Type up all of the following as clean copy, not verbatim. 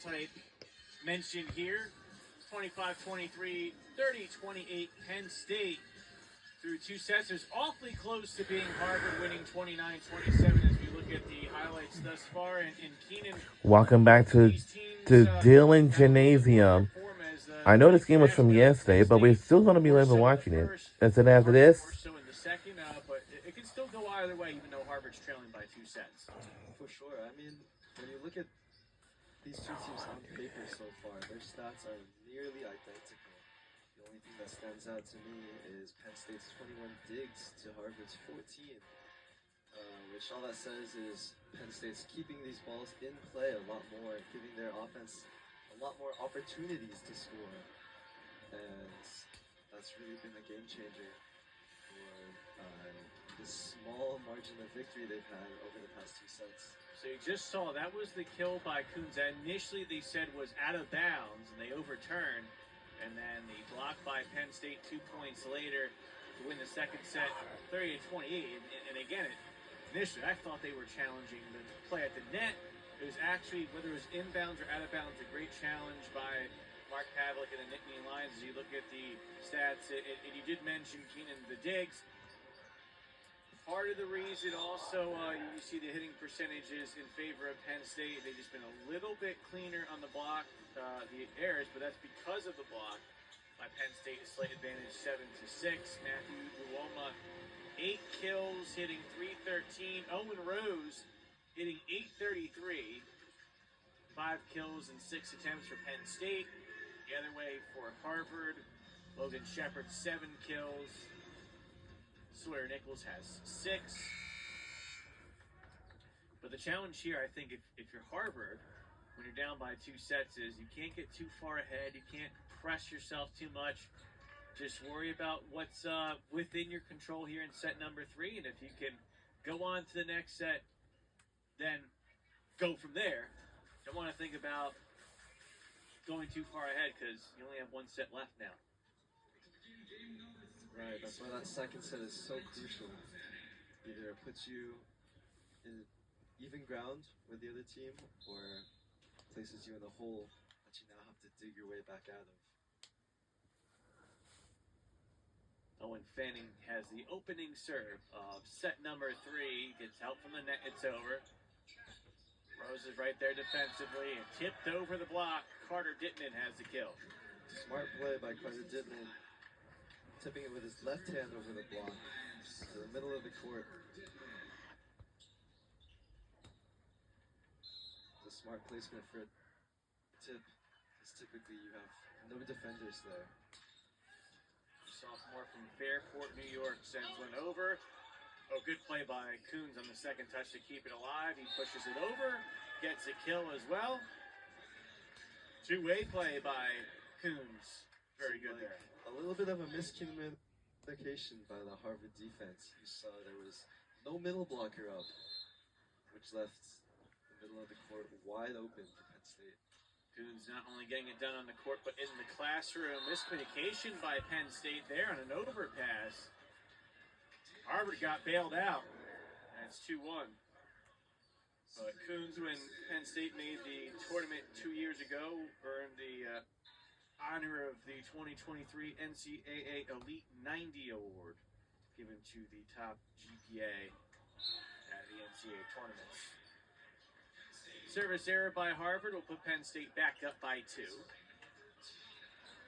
type mentioned here. 25-23, 30-28, Penn State through two sets. It's awfully close to being Harvard winning 29-27 as we look at the highlights thus far. And Keenan, welcome back to Dillon Gymnasium. I know this game was from yesterday, but we're still going to be live and watching it. Is it after this? So in the second, but it can still go either way, even though Harvard's trailing by 2 sets. For sure. I mean, when you look at these two teams on paper so far, their stats are nearly identical. The only thing that stands out to me is Penn State's 21 digs to Harvard's 14, which all that says is Penn State's keeping these balls in play a lot more, giving their offense a lot more opportunities to score. And that's really been a game changer for this small margin of victory they've had over the past 2 sets. So you just saw that was the kill by Coons that initially they said was out of bounds, and they overturned. And then the block by Penn State 2 points later to win the second set, 30-28. And again, initially I thought they were challenging the play at the net. It was actually, whether it was inbounds or out of bounds, a great challenge by Mark Pavlik and the Nittany Lions as you look at the stats. And you did mention, Keenan, the digs. Part of the reason also you see the hitting percentages in favor of Penn State. They've just been a little bit cleaner on the block, the errors, but that's because of the block by Penn State. A slight advantage 7-6. Matthew Uoma, 8 kills, hitting .313. Owen Rose hitting .833. 5 kills and 6 attempts for Penn State. The other way for Harvard, Logan Shepard, 7 kills. Sawyer Nichols has 6. But the challenge here, I think, if you're Harvard, when you're down by 2 sets, is you can't get too far ahead. You can't press yourself too much. Just worry about what's within your control here in set number 3. And if you can go on to the next set, then go from there. Don't want to think about going too far ahead because you only have 1 set left now. Right, that's why that second set is so crucial. Either it puts you in even ground with the other team, or places you in the hole that you now have to dig your way back out of. Owen Fanning has the opening serve of set number 3. Gets help from the net, it's over. Rose is right there defensively and tipped over the block. Carter Dittman has the kill. Smart play by Carter Dittman. Tipping it with his left hand over the block to the middle of the court. The smart placement for a tip is typically you have no defenders there. Sophomore from Fairport, New York, sends one over. Oh, good play by Coons on the second touch to keep it alive. He pushes it over, gets a kill as well. Two-way play by Coons. Very good there. A little bit of a miscommunication by the Harvard defense. You saw there was no middle blocker up, which left the middle of the court wide open for Penn State. Coons not only getting it done on the court, but in the classroom. Miscommunication by Penn State there on an overpass. Harvard got bailed out. That's 2-1. But Coons, when Penn State made the tournament 2 years ago, earned the honor of the 2023 NCAA Elite 90 Award, given to the top GPA at the NCAA tournaments. Service error by Harvard will put Penn State back up by 2.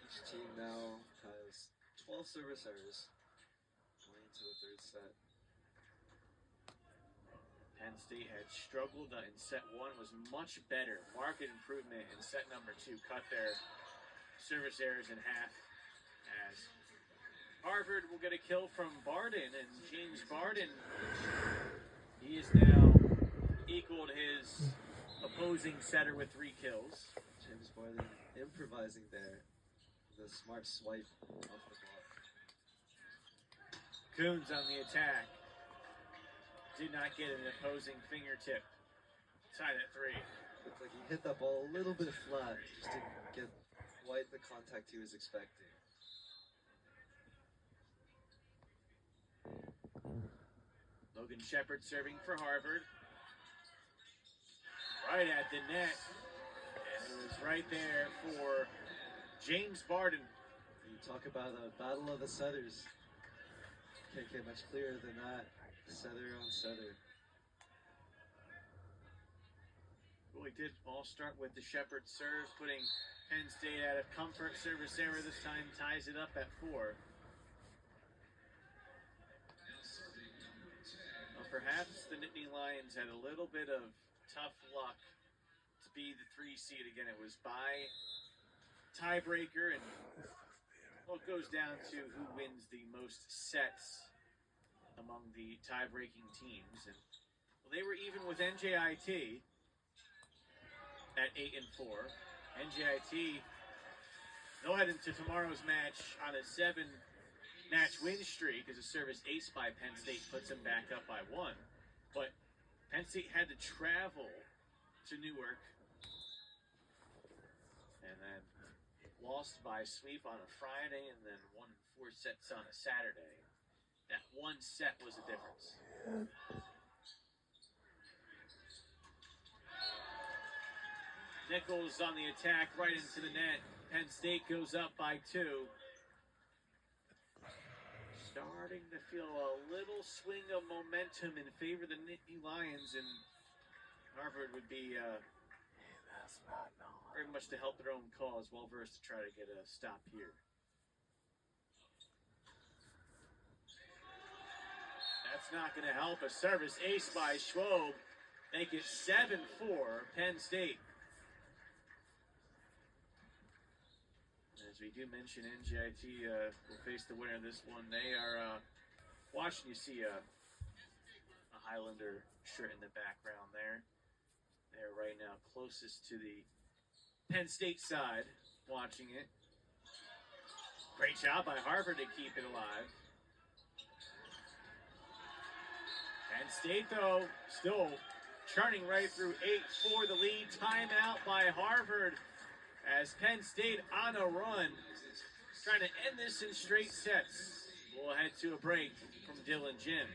Each team now has 12 service errors going into the third set. Penn State had struggled in set 1, was much better. Marked improvement in set number 2. Cut their service errors in half as Harvard will get a kill from Barden, and James Barden, he has now equaled his opposing setter with 3 kills. James Barden improvising there. The smart swipe off the block. Coons on the attack. Did not get an opposing fingertip. Tied at 3. Looked like he hit that ball a little bit flat. Just didn't get quite the contact he was expecting. Logan Shepard serving for Harvard. Right at the net. And it was right there for James Barden. You talk about a battle of the setters. Can't get much clearer than that. Setter on setter. Really did all start with the Shepherd serve, putting Penn State out of comfort. Service error this time ties it up at 4. Well, perhaps the Nittany Lions had a little bit of tough luck to be the 3 seed again. It was by tiebreaker, and well, it goes down to who wins the most sets among the tie-breaking teams. And well, they were even with NJIT at 8-4. NJIT, they'll head into tomorrow's match on a 7-match win streak as a service ace by Penn State puts them back up by 1. But Penn State had to travel to Newark and then lost by sweep on a Friday and then won in 4 sets on a Saturday. That 1 set was the difference. Nichols on the attack right into the net. Penn State goes up by 2. Starting to feel a little swing of momentum in favor of the Nittany Lions, and Harvard would be very much to help their own cause, well versed to try to get a stop here. That's not going to help. A service ace by Schwob. Make it 7-4 Penn State. As we do mention, NJIT will face the winner of this one. They are watching. You see a Highlander shirt in the background there. They're right now closest to the Penn State side, watching it. Great job by Harvard to keep it alive. Penn State, though, still churning right through 8 for the lead. Timeout by Harvard as Penn State on a run, trying to end this in straight sets. We'll head to a break from Dylan Jim.